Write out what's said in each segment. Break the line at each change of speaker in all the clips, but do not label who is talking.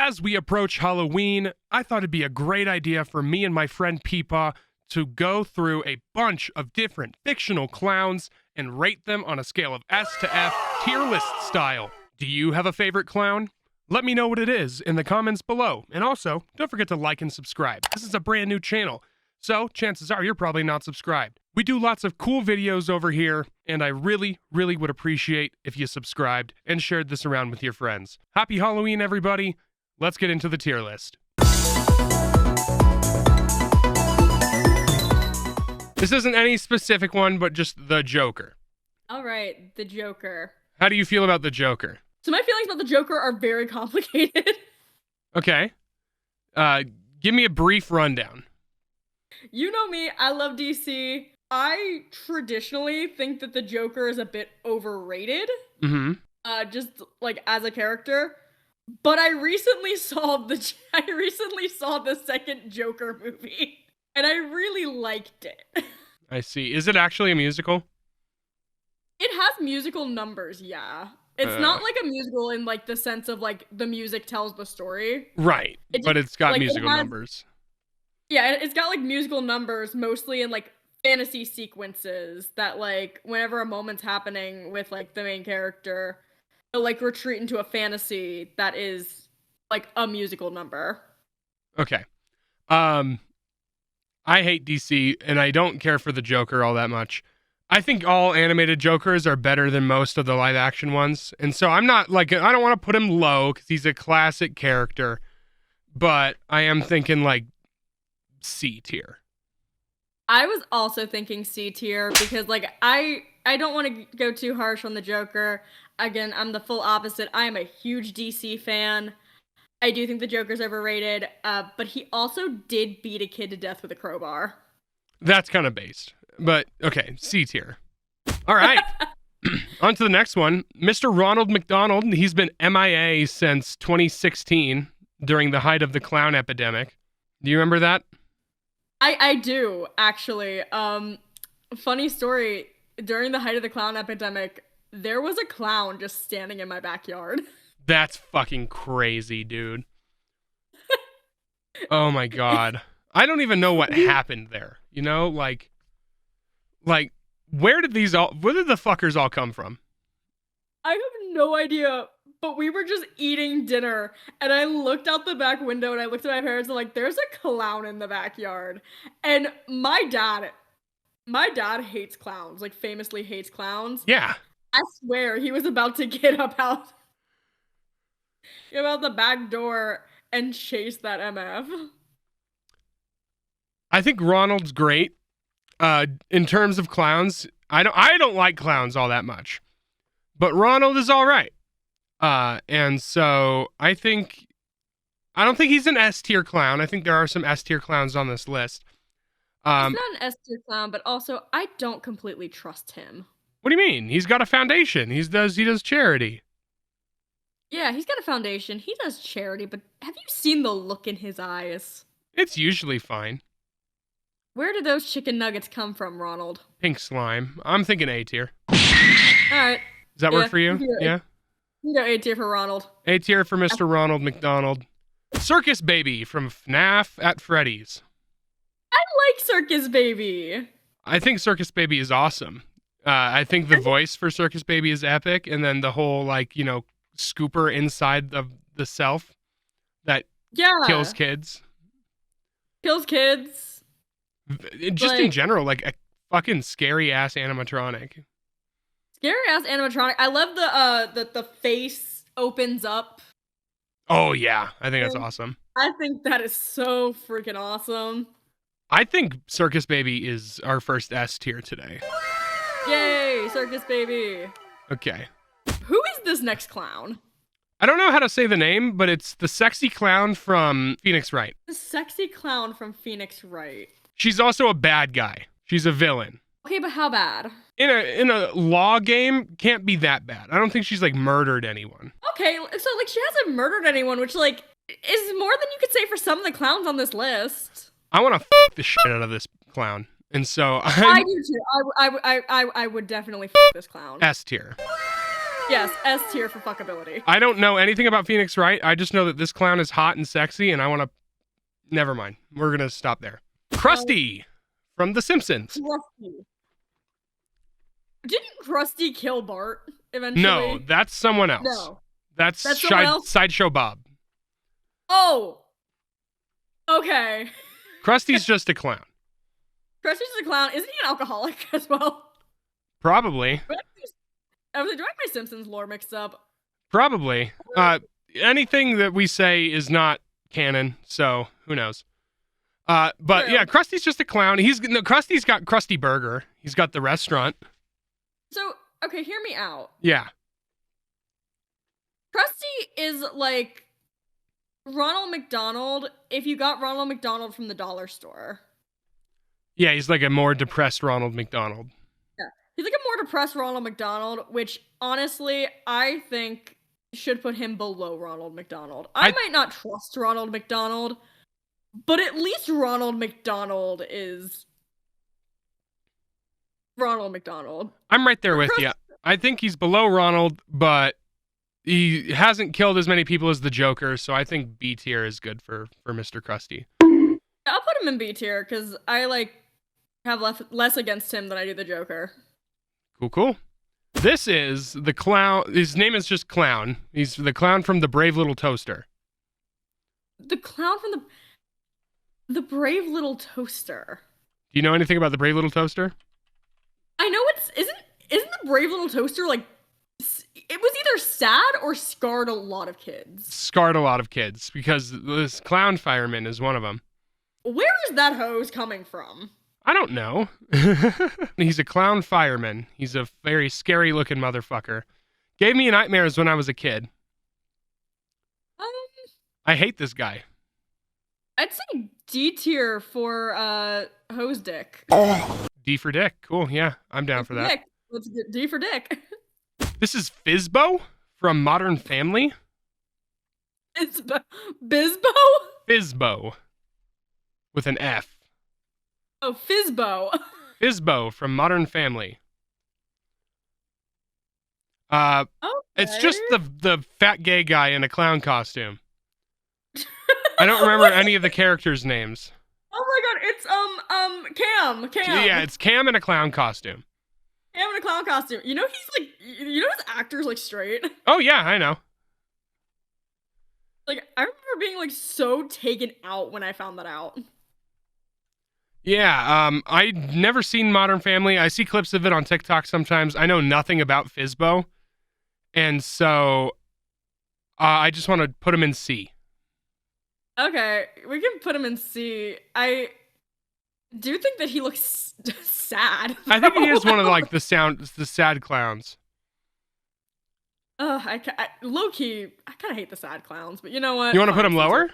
As we approach Halloween, I thought it'd be a great idea for me and my friend Peepaw to go through a bunch of different fictional clowns and rate them on a scale of S to F, tier list style. Do you have a favorite clown? Let me know what it is in the comments below. And also, don't forget to like and subscribe. This is a brand new channel, so chances are you're probably not subscribed. We do lots of cool videos over here, and I really would appreciate if you subscribed and shared this around with your friends. Happy Halloween, everybody. Let's get into the tier list. This isn't any specific one, but just the Joker.
All right, the Joker.
How do you feel about the Joker?
So my feelings about the Joker are very complicated.
Okay. Give me a brief rundown.
You know me, I love DC. I traditionally think that the Joker is a bit overrated. Just like as a character. But I recently saw the second Joker movie, and I really liked it.
I see. Is it actually a musical?
It has musical numbers, yeah. It's not like a musical in like the sense of like the music tells the story.
Right, but it's got like, musical numbers.
Yeah, it's got like musical numbers, mostly in like fantasy sequences that like whenever a moment's happening with like the main character, they'll like retreat into a fantasy that is like a musical number.
Okay. I hate DC and I don't care for the Joker all that much. I think all animated Jokers are better than most of the live action ones. And so I'm not like, I don't want to put him low because he's a classic character, but I am thinking like C tier.
I was also thinking C tier because like I don't want to go too harsh on the Joker. Again, I'm the full opposite. I am a huge DC fan. I do think the Joker's overrated, but he also did beat a kid to death with a crowbar.
That's kind of based, but okay, C tier. All right, on to the next one. Mr. Ronald McDonald, he's been MIA since 2016 during the height of the clown epidemic. Do you remember that?
I do, actually. Funny story, during the height of the clown epidemic, there was a clown just standing in my backyard.
That's fucking crazy, dude. Oh my god. I don't even know what happened there. You know, like where did the fuckers all come from?
I have no idea, but we were just eating dinner and I looked out the back window and I looked at my parents and like, there's a clown in the backyard. And my dad hates clowns, like famously hates clowns.
Yeah.
I swear he was about to get up out the back door and chase that MF.
I think Ronald's great. In terms of clowns, I don't like clowns all that much, but Ronald is all right. And so I don't think he's an S tier clown. I think there are some S tier clowns on this list.
He's not an S tier clown, but also I don't completely trust him.
What do you mean? He's got a foundation. He does charity.
Yeah, he's got a foundation. He does charity, but have you seen the look in his eyes?
It's usually fine.
Where did those chicken nuggets come from, Ronald?
Pink slime. I'm thinking A tier.
All right.
Does that work for you? Yeah.
You go A tier for Ronald.
A tier for Mr. Ronald McDonald. Circus Baby from FNAF at Freddy's.
I like Circus Baby.
I think Circus Baby is awesome. I think the voice for Circus Baby is epic, and then the whole like, you know, scooper inside of the self that kills kids.
Kills kids.
Just like, in general, like a fucking scary ass animatronic.
Scary ass animatronic. I love the face opens up.
Oh yeah, I think that's awesome.
I think that is so freaking awesome.
I think Circus Baby is our first S tier today.
Yay, Circus Baby.
Okay.
Who is this next clown?
I don't know how to say the name, but it's the sexy clown from Phoenix Wright.
The sexy clown from Phoenix Wright.
She's also a bad guy. She's a villain.
Okay, but how bad?
In a law game, can't be that bad. I don't think she's like murdered anyone.
Okay, so like she hasn't murdered anyone, which like is more than you could say for some of the clowns on this list.
I want to f*** the shit out of this clown. And so
I do too. I would definitely f*** this clown.
S tier.
Yes, S tier for fuckability.
I don't know anything about Phoenix Wright. I just know that this clown is hot and sexy, and I want to... Never mind. We're going to stop there. Krusty from The Simpsons.
Krusty. Didn't Krusty kill Bart eventually?
No, that's someone else.
No.
That's
someone else?
Sideshow Bob.
Oh. Okay.
Krusty's just a clown.
Krusty's just a clown. Isn't he an alcoholic as well?
Probably.
I was like, do I have my Simpsons lore mixed up?
Probably. Anything that we say is not canon, so who knows? But
True.
yeah, Krusty's just a clown. Krusty's got Krusty Burger. He's got the restaurant.
So, okay, hear me out.
Yeah.
Krusty is like Ronald McDonald if you got Ronald McDonald from the dollar store.
Yeah, he's like a more depressed Ronald McDonald.
Yeah. He's like a more depressed Ronald McDonald, which honestly, I think should put him below Ronald McDonald. I might not trust Ronald McDonald, but at least Ronald McDonald is Ronald McDonald.
I'm right there with you. I think he's below Ronald, but he hasn't killed as many people as the Joker, so I think B tier is good for Mr. Krusty.
I'll put him in B tier because I have less against him than I do the Joker.
Cool. This is the clown. His name is just Clown. He's the clown from The Brave Little Toaster.
The clown from the Brave Little Toaster.
Do you know anything about The Brave Little Toaster?
I know isn't the Brave Little Toaster it was either sad or scarred a lot of kids.
Scarred a lot of kids because this clown fireman is one of them.
Where is that hose coming from?
I don't know. He's a clown fireman. He's a very scary looking motherfucker. Gave me nightmares when I was a kid. I hate this guy.
I'd say D tier for hose dick.
D for dick. Cool. Yeah, I'm down for that.
Dick. Let's get D for dick.
This is Fizbo from Modern Family.
Bizbo?
Fizbo. With an F.
Oh, Fizbo.
Fizbo from Modern Family.
Okay.
It's just the fat gay guy in a clown costume. I don't remember any of the characters' names.
Oh my god, it's Cam.
Yeah, it's Cam in a clown costume.
Cam in a clown costume. You know his actor's straight.
Oh yeah, I know.
I remember being so taken out when I found that out.
Yeah, I'd never seen Modern Family. I see clips of it on TikTok sometimes. I know nothing about Fizbo. And so I just want to put him in C.
Okay, we can put him in C. I do think that he looks sad.
I think he is one of the sad clowns.
Low key, I kind of hate the sad clowns, but you know what?
You want to put him lower?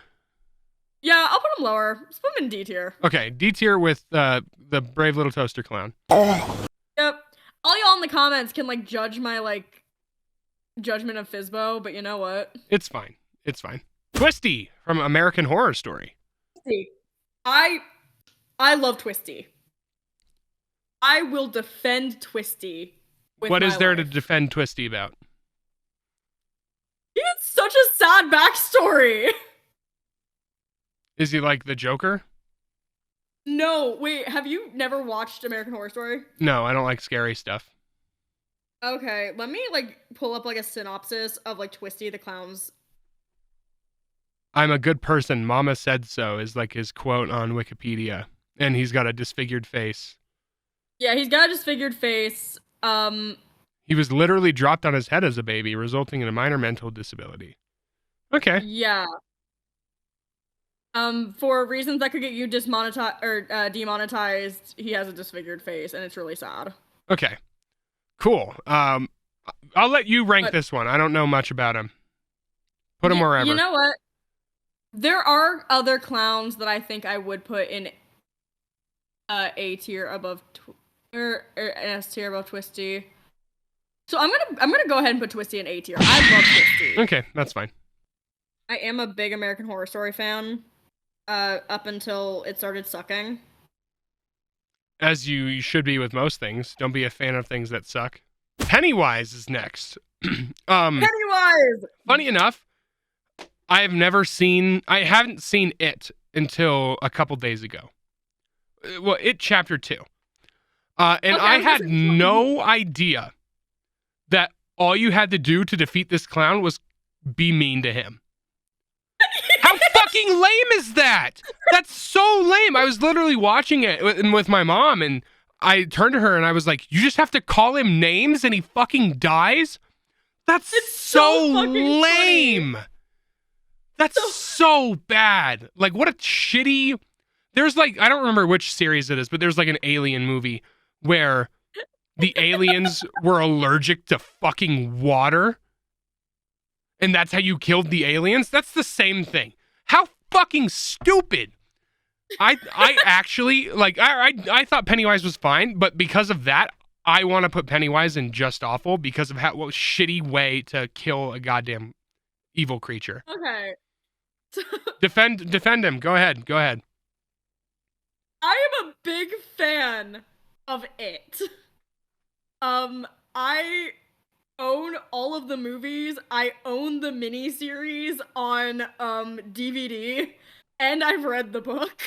Yeah, I'll put him lower. Let's put him in D tier.
Okay, D tier with the Brave Little Toaster clown.
Yep. All y'all in the comments can judge my judgment of Fizbo, but you know what?
It's fine. Twisty from American Horror Story.
Twisty. I love Twisty. I will defend Twisty.
What is there to defend Twisty about?
He has such a sad backstory.
Is he like the Joker?
No, wait, have you never watched American Horror Story?
No, I don't like scary stuff.
Okay, let me pull up a synopsis of Twisty the clown's.
I'm a good person, Mama said so is his quote on Wikipedia. And he's got a disfigured face.
Yeah, he's got a disfigured face.
He was literally dropped on his head as a baby, resulting in a minor mental disability. Okay.
Yeah. For reasons that could get you demonetized, he has a disfigured face, and it's really sad.
Okay. Cool. I'll let you rank this one. I don't know much about him. Put him wherever.
You know what? There are other clowns that I think I would put in A tier above or S tier above Twisty. So I'm gonna go ahead and put Twisty in A tier. I love Twisty.
Okay, that's fine.
I am a big American Horror Story fan. Up until it started sucking.
As you should be with most things. Don't be a fan of things that suck. Pennywise is next.
Pennywise!
Funny enough, I haven't seen it until a couple days ago. Well, it chapter 2. And
Okay,
I
was
had
gonna say,
no idea that all you had to do to defeat this clown was be mean to him. How fucking lame is that? That's so lame. I was literally watching it with my mom, and I turned to her and I was like, you just have to call him names and he fucking dies? That's so
fucking
lame.
funny.
That's so bad. Like, what a shitty... There's like, I don't remember which series it is, but there's like an alien movie where the aliens were allergic to fucking water. And that's how you killed the aliens? That's the same thing. How fucking stupid. I actually, like, I thought Pennywise was fine, but because of that, I want to put Pennywise in just awful because of what shitty way to kill a goddamn evil creature.
Okay.
Defend him. Go ahead.
I am a big fan of it. I own all of the movies. I own the miniseries on DVD, and I've read the book.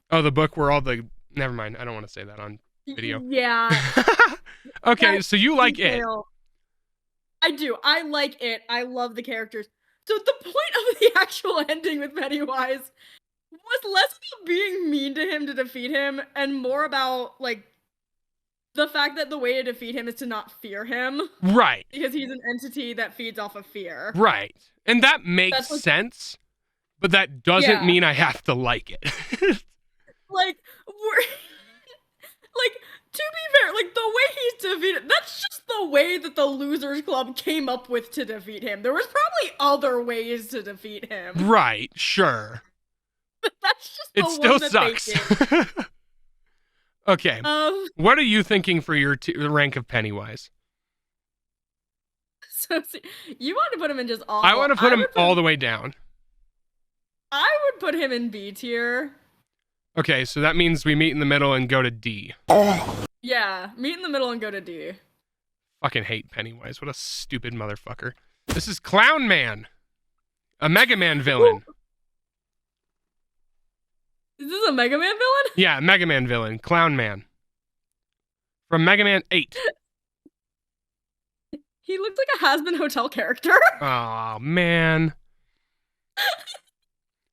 Oh, the book where all the... Never mind. I don't want to say that on video.
Yeah.
Okay, so you like it.
I do. I like it. I love the characters. So the point of the actual ending with Pennywise was less about being mean to him to defeat him and more about, like, the fact that the way to defeat him is to not fear him.
Right.
Because he's an entity that feeds off of fear.
Right. And that makes sense, but that doesn't mean I have to like it.
Like, to be fair, like, the way he's defeated, that's just the way that the Losers Club came up with to defeat him. There was probably other ways to defeat him.
Right, sure.
But that's just the
it
one
still
that
sucks.
they did.
Okay. What are you thinking for your rank of Pennywise?
So, see, you want to put him in just awful.
I want to put him all the way down.
I would put him in B tier.
Okay, so that means we meet in the middle and go to D.
Yeah, meet in the middle and go to D.
Fucking hate Pennywise. What a stupid motherfucker. This is Clown Man, a Mega Man villain.
Is this a Mega Man villain?
Yeah, Mega Man villain, Clown Man. From Mega Man 8.
He looks like a Has-Been Hotel character.
Oh, man.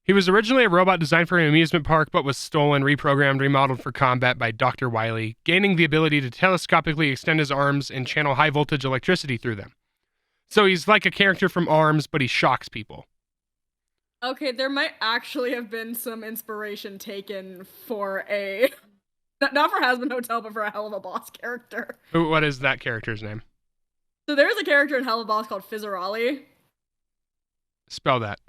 He was originally a robot designed for an amusement park, but was stolen, reprogrammed, remodeled for combat by Dr. Wily, gaining the ability to telescopically extend his arms and channel high-voltage electricity through them. So he's like a character from ARMS, but he shocks people.
Okay, there might actually have been some inspiration taken for a... Not for Has-Been Hotel, but for a Hell of a Boss character.
What is that character's name?
So there's a character in Hell of a Boss called Fizzarali.
Spell that.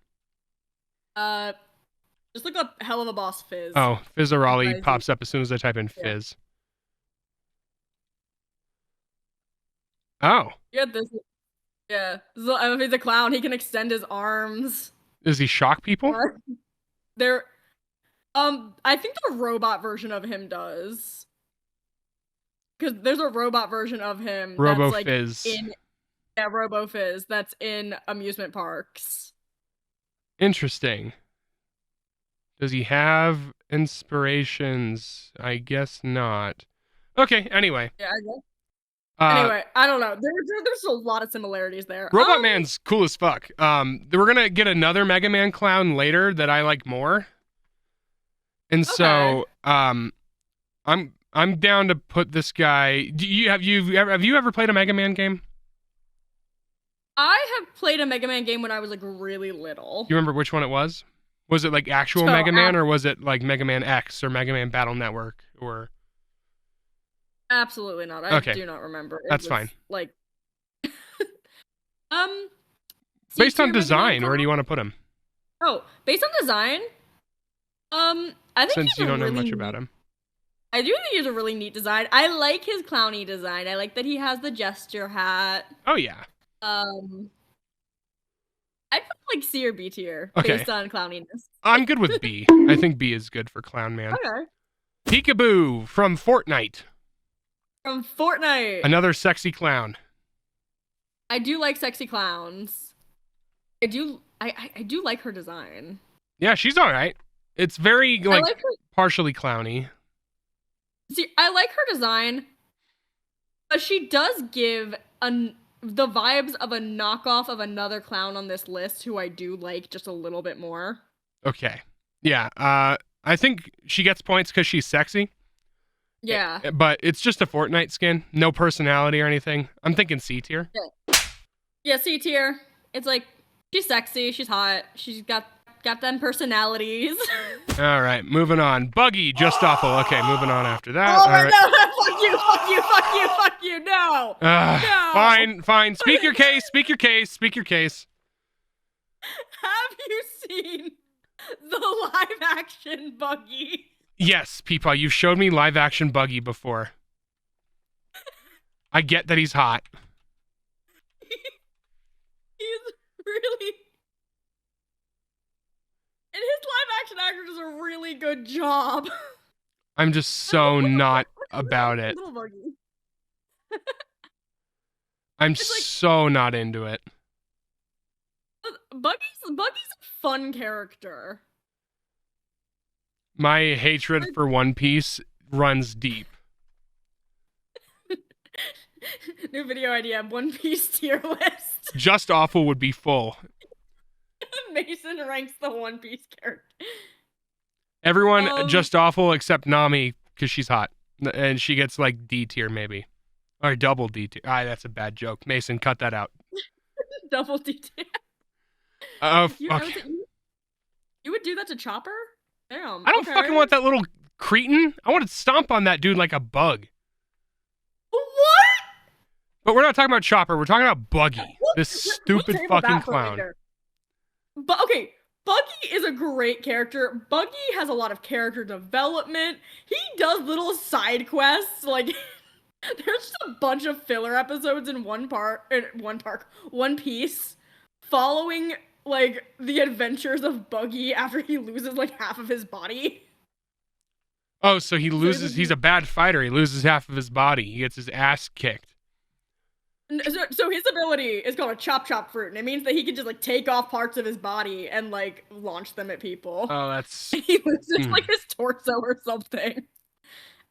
Just look up Hell of a Boss Fizz.
Oh, Fizzarali pops up as soon as I type in Fizz. Oh.
Yeah, this. Yeah, so, he's a clown. He can extend his arms.
Does he shock people?
I think the robot version of him does. Because there's a robot version of him
Robo
that's
Fizz.
Robo Fizz that's in amusement parks.
Interesting. Does he have inspirations? I guess not. Okay, anyway.
Yeah, I guess. Anyway, I don't know. There's a lot of similarities there.
Robot Man's cool as fuck. We're gonna get another Mega Man clown later that I like more. And so, I'm down to put this guy. Have you ever played a Mega Man game?
I have played a Mega Man game when I was like really little.
You remember which one it was? Was it like actual Mega Man, or was it like Mega Man X or Mega Man Battle Network or?
Absolutely not. I do not remember.
That's fine.
Like,
based on design, where do you want to put him?
Oh, based on design. I think
since you don't know much about him.
I do think he has a really neat design. I like his clowny design. I like that he has the gesture hat.
Oh yeah.
I put like C or B tier based on clowniness.
I'm good with B. I think B is good for Clown Man.
Okay.
Peekaboo from Fortnite.
From Fortnite.
Another sexy clown.
I do like sexy clowns. I do like her design.
Yeah, she's all right. It's very
I like her.
partially clowny.
See, I like her design, but she does give the vibes of a knockoff of another clown on this list who I do like just a little bit more.
Okay. Yeah. I think she gets points because she's sexy.
Yeah.
But it's just a Fortnite skin. No personality or anything. I'm thinking C tier.
Yeah, C tier. It's like, she's sexy, she's hot, she's got them personalities.
All right, moving on. Buggy, just awful. Okay, moving on after that.
Oh my
right.
no, fuck you, no. No.
Fine. Speak your case.
Have you seen the live action Buggy?
Yes, Peepaw, you've showed me live action Buggy before. I get that he's hot.
He's really... And his live action actor does a really good job.
I'm just so not about it.
Little Buggy.
I'm so not into it.
Buggy's a fun character.
My hatred for One Piece runs deep.
New video idea, One Piece tier list.
Just awful would be full.
Mason ranks the One Piece character.
Everyone just awful except Nami because she's hot. And she gets like D tier maybe. Or double D tier. That's a bad joke. Mason, cut that out.
Double D tier.
Okay.
You would do that to Chopper? Damn.
I don't fucking want that little cretin. I want to stomp on that dude like a bug.
What?
But we're not talking about Chopper. We're talking about Buggy. This stupid fucking clown.
But okay, Buggy is a great character. Buggy has a lot of character development. He does little side quests. Like, there's just a bunch of filler episodes in One Piece, following like the adventures of Buggy after he loses like half of his body.
Oh, so he loses. He's a bad fighter. He loses half of his body. He gets his ass kicked.
So his ability is called a chop fruit, and it means that he can just like take off parts of his body and like launch them at people.
Oh, that's...
He loses like his torso or something.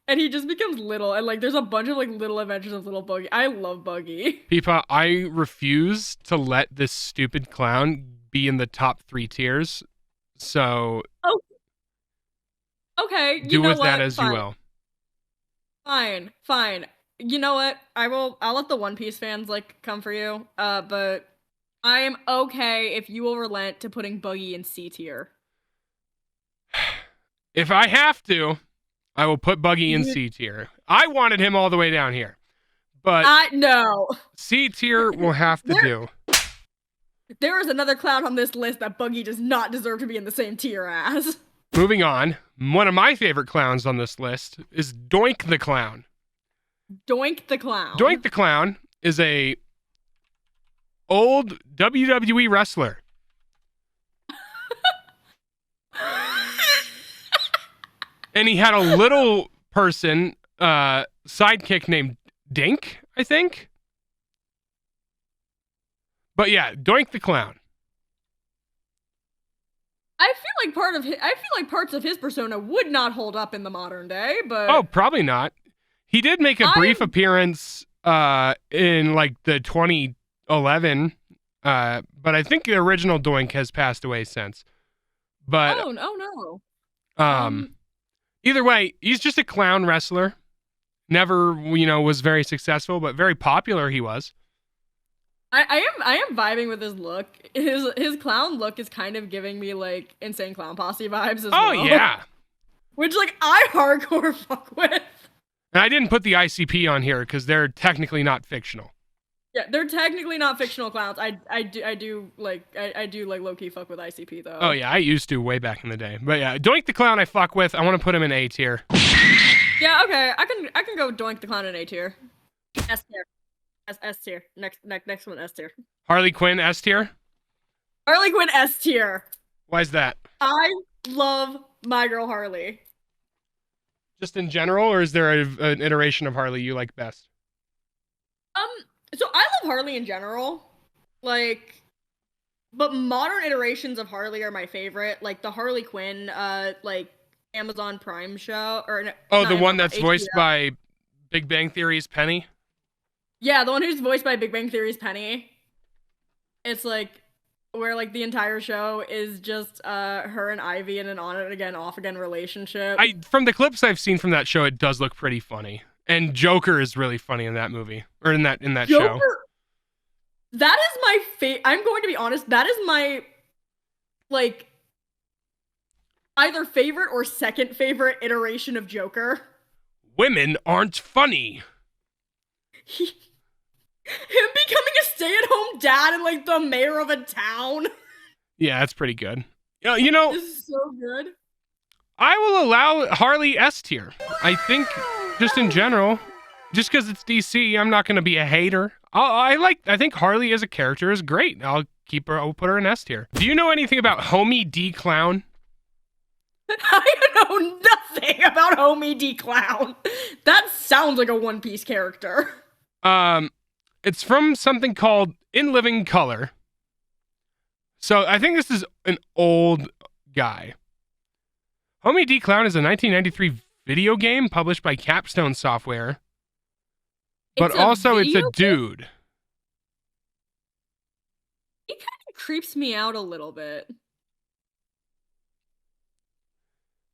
And he just becomes little, and like there's a bunch of like little adventures of little Buggy. I love Buggy.
Peepaw, I refuse to let this stupid clown be in the top 3 tiers. So
okay,
do with that as you will.
Fine. You know what? I'll let the One Piece fans like come for you. But I am okay if you will relent to putting Buggy in C tier.
If I have to, I will put Buggy in C tier. I wanted him all the way down here. But
no.
C tier will have to do.
There is another clown on this list that Buggy does not deserve to be in the same tier as.
Moving on, one of my favorite clowns on this list is Doink the Clown.
Doink the Clown.
Doink the Clown is a old WWE wrestler. And he had a little person, sidekick named Dink, I think. But yeah, Doink the Clown.
I feel like parts of his persona would not hold up in the modern day, but
Oh, probably not. He did make a brief appearance in like the 2011, but I think the original Doink has passed away since. But
no.
Either way, he's just a clown wrestler. Never, was very successful, but very popular he was.
I am vibing with his look. His clown look is kind of giving me like Insane Clown Posse vibes as well. Oh
yeah.
Which like I hardcore fuck with.
And I didn't put the ICP on here because they're technically not fictional.
Yeah, they're technically not fictional clowns. I do like low-key fuck with ICP though.
Oh yeah, I used to way back in the day. But yeah, Doink the Clown I fuck with. I want to put him in A tier.
Yeah, okay. I can go Doink the Clown in A tier. S tier. S tier. Next one S tier.
Harley Quinn S tier?
Harley Quinn S tier.
Why is that?
I love my girl Harley.
Just in general, or is there an iteration of Harley you like best?
So I love Harley in general. Like, but modern iterations of Harley are my favorite. Like the Harley Quinn, like Amazon Prime show, or
Oh,
not
the one
Amazon,
that's voiced
HBO.
by Big Bang Theory's Penny?
Yeah, the one who's voiced by Big Bang Theory's Penny. It's like where like the entire show is just her and Ivy in an on it again, off again relationship.
From the clips I've seen from that show, it does look pretty funny. And Joker is really funny in that movie. Or in that show.
Joker, that is my I'm going to be honest, that is my like either favorite or second favorite iteration of Joker.
Women aren't funny.
Him becoming a stay-at-home dad and like the mayor of a town.
Yeah, that's pretty good. You know,
This is so good.
I will allow Harley S tier. I think, just in general, just because it's DC, I'm not going to be a hater. I think Harley as a character is great. I'll put her in S tier. Do you know anything about Homie D Clown?
I know nothing about Homie D Clown. That sounds like a One Piece character.
It's from something called In Living Color. So I think this is an old guy. Homie D Clown is a 1993 video game published by Capstone Software. But also it's a dude.
He kind of creeps me out a little bit.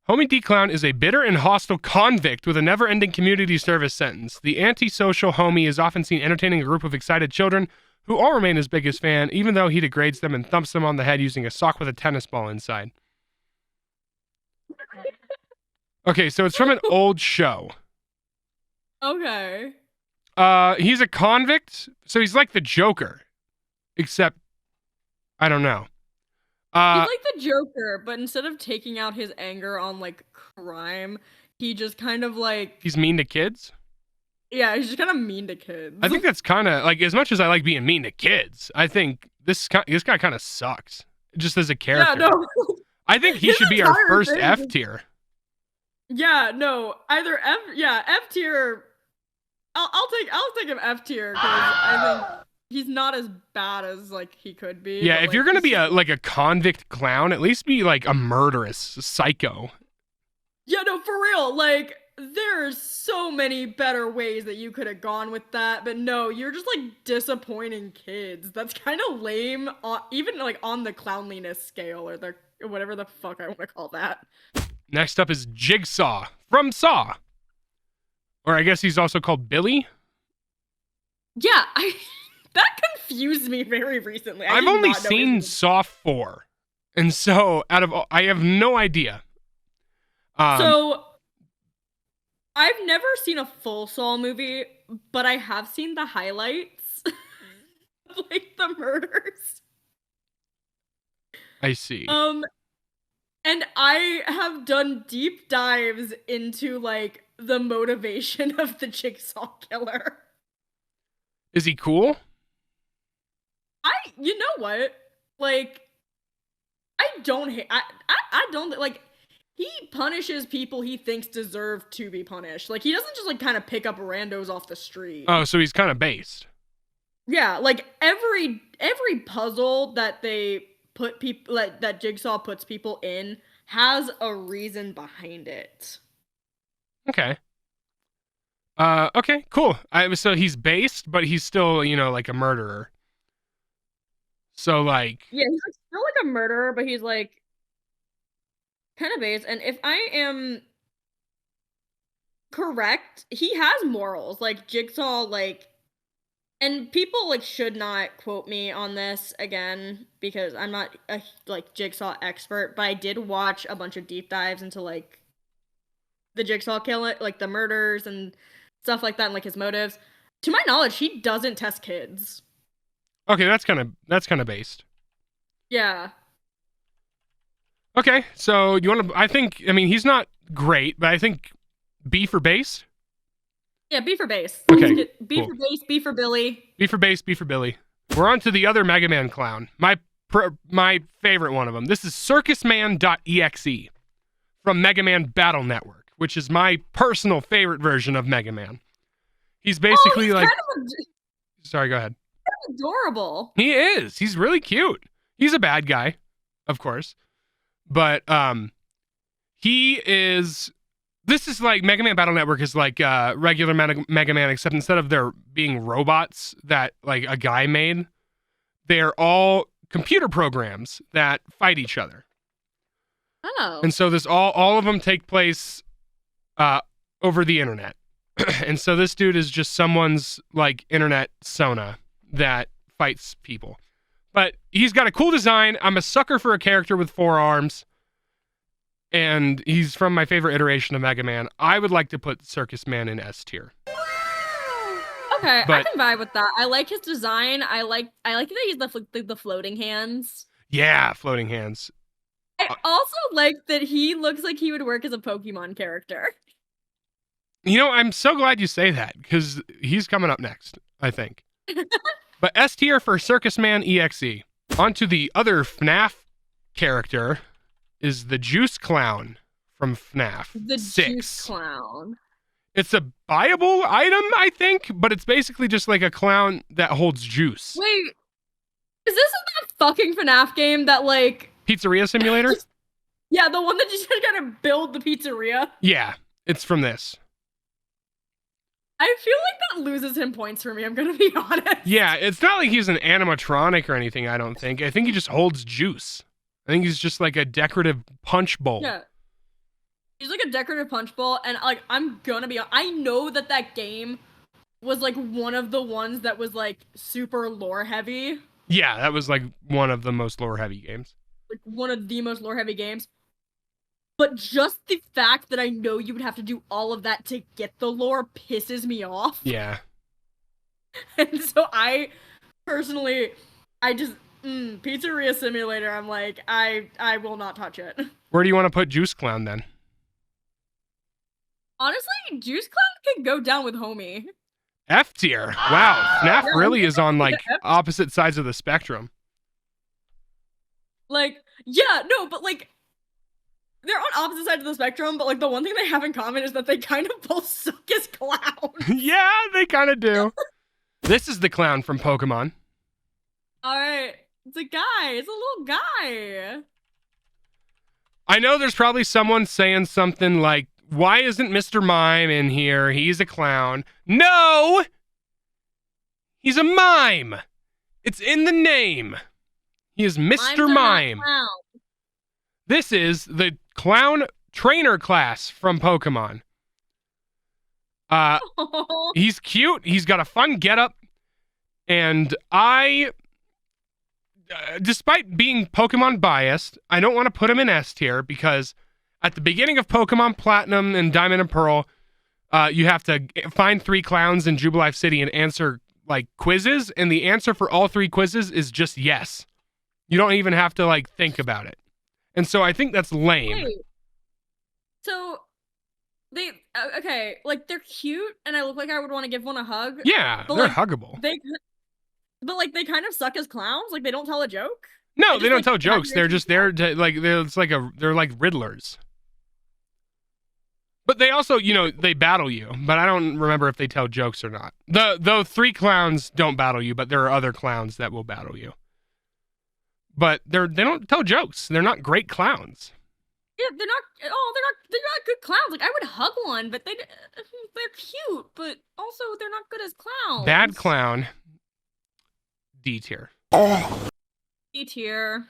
Homie D Clown is a bitter and hostile convict with a never-ending community service sentence. The antisocial homie is often seen entertaining a group of excited children who all remain his biggest fan, even though he degrades them and thumps them on the head using a sock with a tennis ball inside. Okay, so it's from an old show.
Okay.
He's a convict, so he's like the Joker, except I don't know.
He's like the Joker, but instead of taking out his anger on like crime, he just kind of like
he's mean to kids.
Yeah, he's just kind of mean to kids.
I think that's kind of like, as much as I like being mean to kids, I think this guy kind of sucks just as a character.
Yeah, no.
I think he should be our first F tier.
Yeah, no, either F tier. I'll take him F tier because I think he's not as bad as like he could be.
Yeah, if you're gonna be a convict clown, at least be like a murderous psycho.
Yeah, no, for real. Like, there's so many better ways that you could have gone with that, but no, you're just like disappointing kids. That's kind of lame, even like on the clownliness scale or the whatever the fuck I want to call that.
Next up is Jigsaw from Saw. Or I guess he's also called Billy.
Yeah, that confused me very recently.
I've only seen Saw 4. And so, I have no idea.
So, I've never seen a full Saw movie, but I have seen the highlights. Like, the murders.
I see.
And I have done deep dives into, like, the motivation of the Jigsaw killer.
Is he cool?
You know what? Like, I don't hate, I don't, like, he punishes people he thinks deserve to be punished. Like, he doesn't just, like, kind of pick up randos off the street.
Oh, so he's kind of based.
Yeah, like, every puzzle that they put people, like, that Jigsaw puts people in has a reason behind it.
Okay. Okay, cool. So he's based, but he's still, like a murderer. So, like...
Yeah, he's like, still like a murderer, but he's like kind of based. And if I am correct, he has morals. Like, Jigsaw, like... And people, like, should not quote me on this again, because I'm not a, like, Jigsaw expert, but I did watch a bunch of deep dives into, like, the Jigsaw killing, like, the murders and stuff like that, and, like, his motives. To my knowledge, he doesn't test kids.
Okay, that's kind of based.
Yeah.
Okay, so you want to... I mean, he's not great, but I think B for base?
Yeah, B for base.
Okay,
B
cool.
for base, B for Billy.
B for base, B for Billy. We're on to the other Mega Man clown. My favorite one of them. This is circusman.exe from Mega Man Battle Network. which is my personal favorite version of Mega Man. He's basically
he's
like...
kind
Sorry, go ahead.
of adorable.
He is. He's really cute. He's a bad guy, of course. But he is... This is like Mega Man Battle Network is like regular Mega Man, except instead of there being robots that like a guy made, they're all computer programs that fight each other.
Oh.
And so this all of them take place over the internet. And so this dude is just someone's like internet Sona that fights people. But he's got a cool design. I'm a sucker for a character with 4 arms. And he's from my favorite iteration of Mega Man. I would like to put Circus Man in S tier.
Okay,
But-
I can vibe with that. I like his design. I like that he's the floating hands.
Yeah, floating hands.
I also like that he looks like he would work as a Pokemon character.
You know, I'm so glad you say that because he's coming up next, I think. But S tier for Circus Man EXE. On to the other FNAF character is the Juice Clown from FNAF
The
6.
Juice Clown.
It's a buyable item, I think, but it's basically just like a clown that holds juice.
Wait, is this that fucking FNAF game that like...
Pizzeria Simulator?
Yeah, the one that you just gotta build the pizzeria?
Yeah, it's from this.
I feel like that loses him points for me, I'm gonna be honest.
Yeah, it's not like he's an animatronic or anything, I don't think. I think he just holds juice. I think he's just like a decorative punch bowl.
Yeah. He's like a decorative punch bowl, and like I'm gonna be. I know that game was like one of the ones that was like super lore heavy.
Yeah, that was like one of the most lore heavy games.
Like one of the most lore heavy games. But just the fact that I know you would have to do all of that to get the lore pisses me off.
Yeah.
And so I personally, Pizzeria Simulator, I'm like, I will not touch it.
Where do you want to put Juice Clown then?
Honestly, Juice Clown could go down with Homie.
F tier. Wow. FNAF
Yeah,
really is on like
F-
opposite sides of the spectrum.
Like, yeah, no, but like, they're on opposite sides of the spectrum, but like the one thing they have in common is that they kind of both suck as clowns.
Yeah, they kind of do. This is the clown from Pokemon.
Alright, it's a guy, it's a little guy.
I know there's probably someone saying something like, why isn't Mr. Mime in here? He's a clown. No! He's a mime. It's in the name. He is Mr. Mime. This is the clown trainer class from Pokemon. He's cute. He's got a fun getup. And despite being Pokemon biased, I don't want to put him in S tier because at the beginning of Pokemon Platinum and Diamond and Pearl, you have to find 3 clowns in Jubilife City and answer like quizzes, and the answer for all 3 quizzes is just yes. You don't even have to like think about it. And so I think that's lame.
Wait. So they okay, like they're cute, and I look like I would want to give one a hug.
Yeah,
but,
they're
like,
huggable.
But like they kind of suck as clowns. Like they don't tell a joke.
No,
They
they don't
just,
tell
like,
jokes.
have
They're
their
just there to like they're like riddlers. But they also, they battle you. But I don't remember if they tell jokes or not. The 3 clowns don't battle you, but there are other clowns that will battle you. But they don't tell jokes. They're not great clowns.
Yeah, they're not good clowns. Like I would hug one, but they're cute, but also they're not good as clowns.
Bad clown. D tier.
D tier.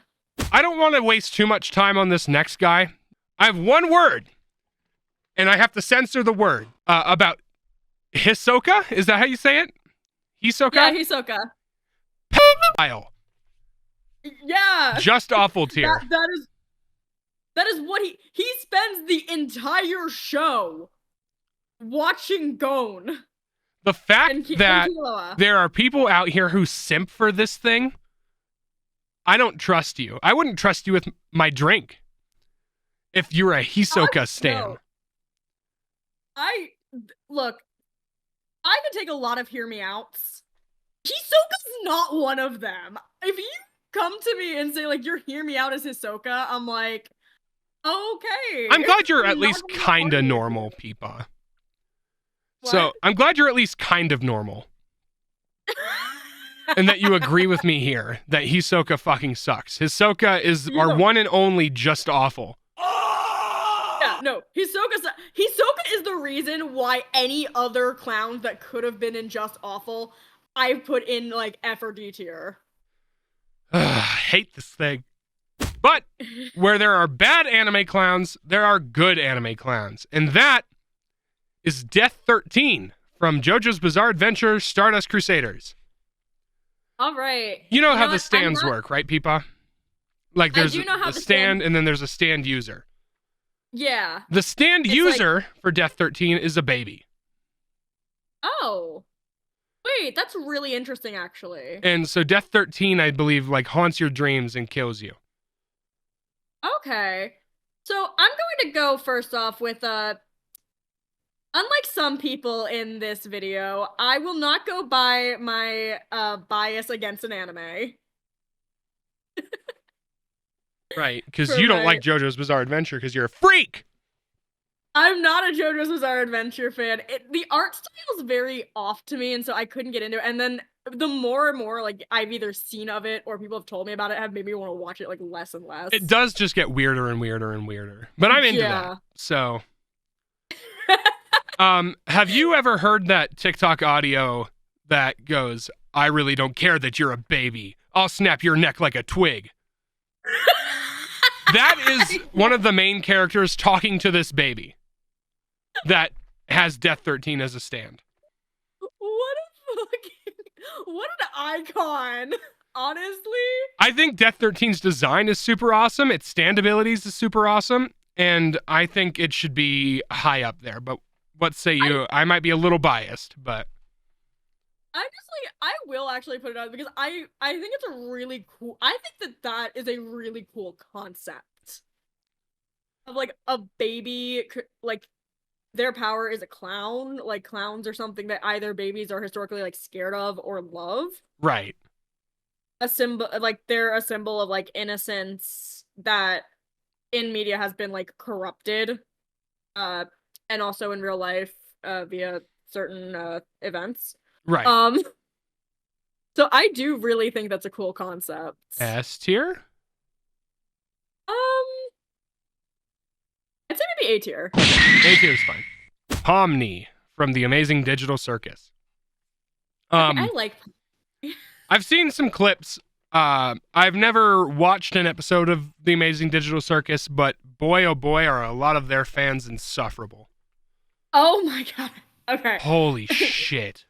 I don't want to waste too much time on this next guy. I have one word, and I have to censor the word about Hisoka. Is that how you say it? Hisoka?
Yeah, Hisoka.
Pile.
Yeah.
Just awful tier.
That is what he spends the entire show watching Gon.
The fact that
Killua.
there are people out here who simp for this thing, I don't trust you. I wouldn't trust you with my drink if you're a Hisoka stan.
Look, I can take a lot of hear me outs. Hisoka's not one of them. If you come to me and say like your hear me out is Hisoka, I'm like, Okay.
I'm glad you're at
Not
least
gonna be
kind of
arguing.
normal, Peepaw.
What?
So I'm glad you're at least kind of normal. And that you agree with me here that Hisoka fucking sucks. Hisoka is our one and only just awful.
Yeah, no. Hisoka is the reason why any other clowns that could have been in just awful, I put in like F or D tier.
Hate this thing. But where there are bad anime clowns, there are good anime clowns. And that is Death 13 from JoJo's Bizarre Adventure Stardust Crusaders.
All right.
You know how the
what?
stands work, right, Peepaw? Like there's
I do know how
a
the
stand and then there's a stand user.
Yeah.
The stand user for Death 13 is a baby.
Oh. Wait, that's really interesting, actually.
And so Death 13, I believe, like haunts your dreams and kills you.
Okay. So I'm going to go first off with unlike some people in this video, I will not go by my bias against an anime.
Right, because you don't like JoJo's Bizarre Adventure because you're a freak.
I'm not a JoJo's Bizarre Adventure fan. The art style is very off to me, and so I couldn't get into it. And then the more and more like I've either seen of it or people have told me about it, have made me want to watch it like less and less.
It does just get weirder and weirder and weirder. But I'm into that. So have you ever heard that TikTok audio that goes, "I really don't care that you're a baby. I'll snap your neck like a twig." That is one of the main characters talking to this baby that has Death 13 as a stand.
What an icon. Honestly.
I think Death 13's design is super awesome. Its stand abilities is super awesome. And I think it should be high up there. But what say you? I might be a little biased, but
I will actually put it out because I think it's a really cool. I think that is a really cool concept of like a baby, like their power is a clown. Like clowns are something that either babies are historically like scared of or love.
Right.
A symbol, like they're a symbol of like innocence that in media has been like corrupted, and also in real life via certain events.
Right.
So I do really think that's a cool concept.
S tier?
I'd say maybe A tier.
A tier is fine. Pomni from the Amazing Digital Circus.
I like.
I've seen some clips. I've never watched an episode of the Amazing Digital Circus, but boy, oh boy, are a lot of their fans insufferable.
Oh my god. Okay.
Holy shit.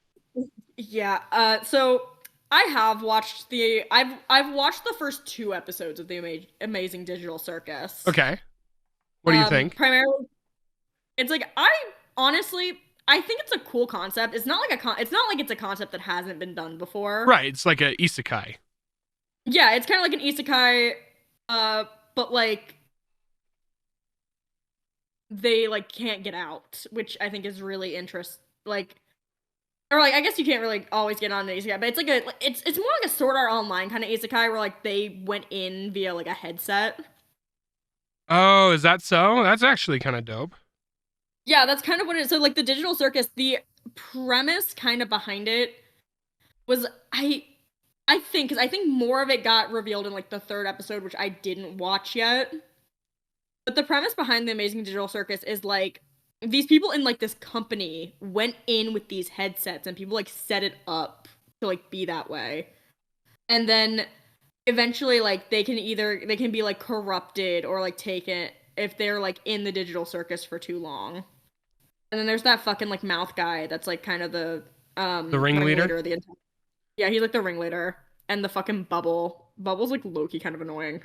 Yeah. So I have watched I've watched the first 2 episodes of the Amazing Digital Circus.
Okay. What do you think?
Primarily, it's like honestly I think it's a cool concept. It's not like it's a concept that hasn't been done before.
Right. It's like a isekai.
Yeah, it's kind of like an isekai, but like they like can't get out, which I think is really interesting. Like, or like I guess you can't really always get on an isekai, but it's like it's more like a Sword Art Online kind of isekai where like they went in via like a headset.
Oh, is that so? That's actually kind of dope.
Yeah, that's kind of what it is. So like the Digital Circus, the premise kind of behind it was I think, because I think more of it got revealed in like the 3rd episode, which I didn't watch yet. But the premise behind the Amazing Digital Circus is like these people in like this company went in with these headsets and people like set it up to like be that way. And then eventually like they can be like corrupted or like taken if they're like in the Digital Circus for too long. And then there's that fucking like mouth guy that's like kind of the
ringleader.
Yeah, he's like the ringleader. And the fucking Bubble's like low-key kind of annoying.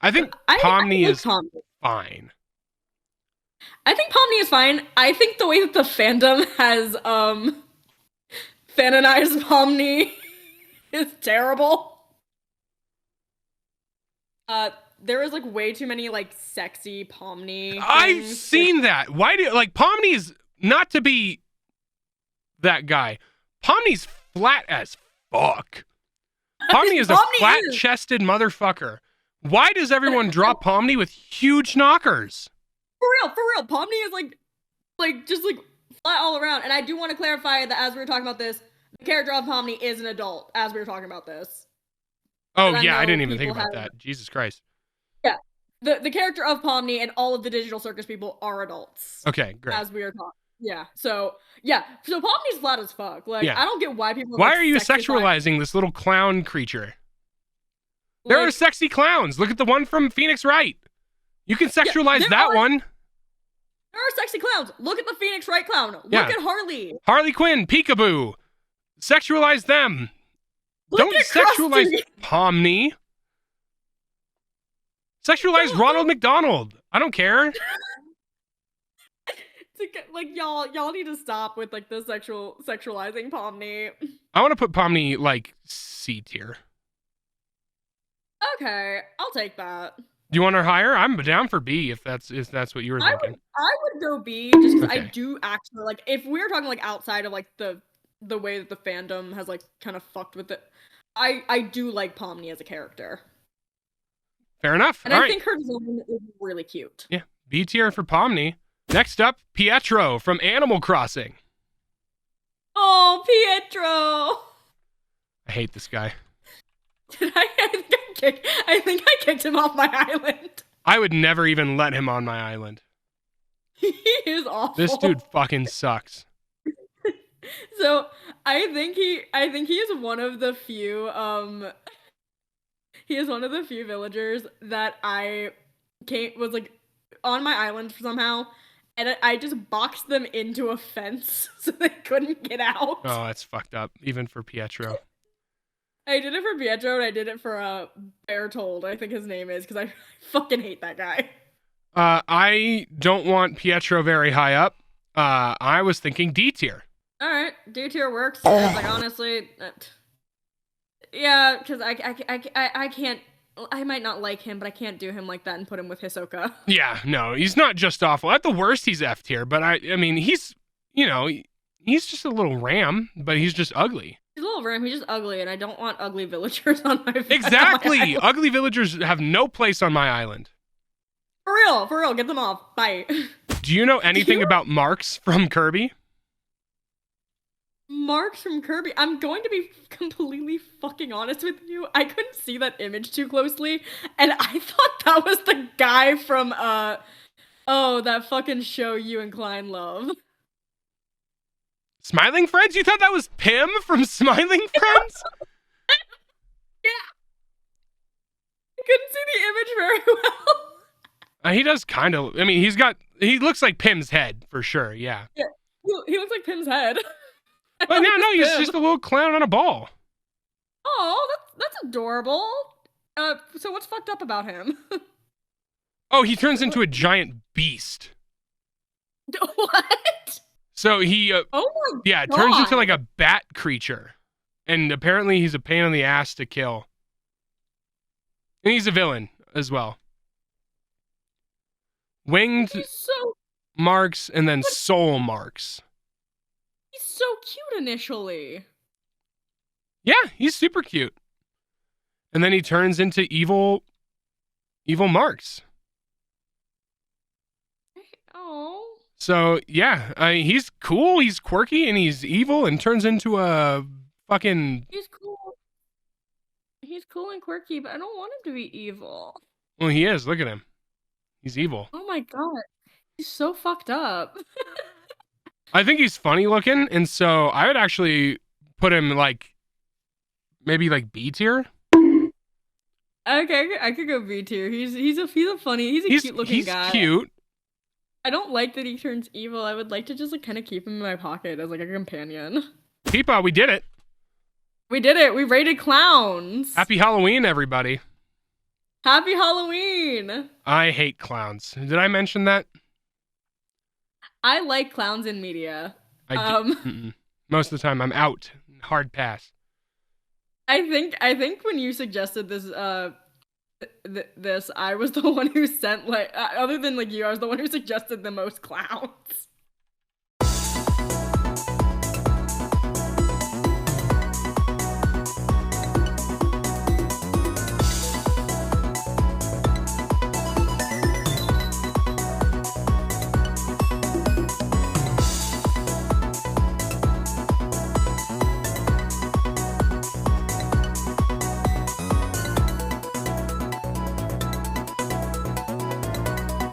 I think Pomni is fine.
I think Pomni is fine. I think the way that the fandom has fanonized Pomni is terrible. There was like way too many like sexy Pomni things.
I've seen that. Why do like Pomni's not to be that guy. Pomni's flat as fuck. Pomni is a flat-chested motherfucker Why does everyone drop Pomni with huge knockers?
For real. Pomni is just flat all around. And I do want to clarify that as we were talking about this, the character of Pomni is an adult as we were talking about this.
Oh, yeah, I didn't even think about that. Jesus Christ.
Yeah. The character of Pomni and all of the Digital Circus people are adults.
Okay, great.
As we are talking. Yeah. So Pomni's flat as fuck. Like, I don't get why people
Why are you sexualizing this little clown creature? There are sexy clowns. Look at the one from Phoenix Wright. You can sexualize that one.
There are sexy clowns. Look at the Phoenix Wright clown. Look at Harley.
Harley Quinn, Peekaboo. Sexualize them. Don't sexualize Pomni. Sexualize Ronald McDonald. I don't care.
Like, y'all need to stop with like the sexualizing Pomni.
I want to put Pomni like C tier.
Okay, I'll take that.
Do you want her higher? I'm down for B if that's what you were thinking.
I would go B just because I do actually like, if we're talking like outside of like the way that the fandom has like kind of fucked with it, I do like Pomni as a character.
Fair enough.
And I think her design is really cute.
Yeah, B tier for Pomni. Next up, Pietro from Animal Crossing.
Oh, Pietro!
I hate this guy.
I think I kicked him off my island.
I would never even let him on my island.
He is awful.
This dude fucking sucks.
So I think he is one of the few villagers that was like on my island somehow, and I just boxed them into a fence so they couldn't get out.
Oh, that's fucked up, even for Pietro.
I did it for Pietro, and I did it for Bertold, I think his name is, because I fucking hate that guy.
I don't want Pietro very high up. I was thinking D tier.
All right, D tier works. It's like, honestly, yeah, because I can't. I might not like him, but I can't do him like that and put him with Hisoka.
Yeah, no, he's not just awful. At the worst, he's F tier. But I mean, he's just a little ram, but he's just ugly.
He's a little ram. He's just ugly, and I don't want ugly villagers on my
Exactly.
On my
ugly villagers have no place on my island.
For real, get them off. Bye.
Do you know anything about Marks from Kirby?
Marks from Kirby. I'm going to be completely fucking honest with you. I couldn't see that image too closely, and I thought that was the guy from that fucking show you and Klein love.
Smiling Friends? You thought that was Pim from Smiling Friends?
Yeah. I couldn't see the image very well.
He does kind of. I mean, he looks like Pim's head for sure. Yeah.
Yeah. He looks like Pim's head.
But no, he's just a little clown on a ball.
Oh, that's adorable. So what's fucked up about him?
Oh, he turns into a giant beast.
What?
So he,
oh my God.
Turns into like a bat creature, and apparently he's a pain in the ass to kill. And he's a villain as well. Winged Marks and then Soul Marks.
He's so cute initially.
Yeah, he's super cute. And then he turns into evil Marks.
Oh.
So, yeah, he's cool, he's quirky, and he's evil, and turns into a fucking...
He's cool. He's cool and quirky, but I don't want him to be evil.
Well, he is. Look at him. He's evil.
Oh my God. He's so fucked up.
I think he's funny looking, and so I would actually put him like maybe like B tier.
Okay, I could go B tier. He's a funny, cute looking guy.
He's cute.
I don't like that he turns evil. I would like to just like kind of keep him in my pocket as like a companion.
Peepaw, we did it.
We did it. We rated clowns.
Happy Halloween, everybody.
Happy Halloween.
I hate clowns. Did I mention that?
I like clowns in media.
Most of the time I'm out. Hard pass.
I think when you suggested this this I was the one who sent like other than like you, I was the one who suggested the most clowns.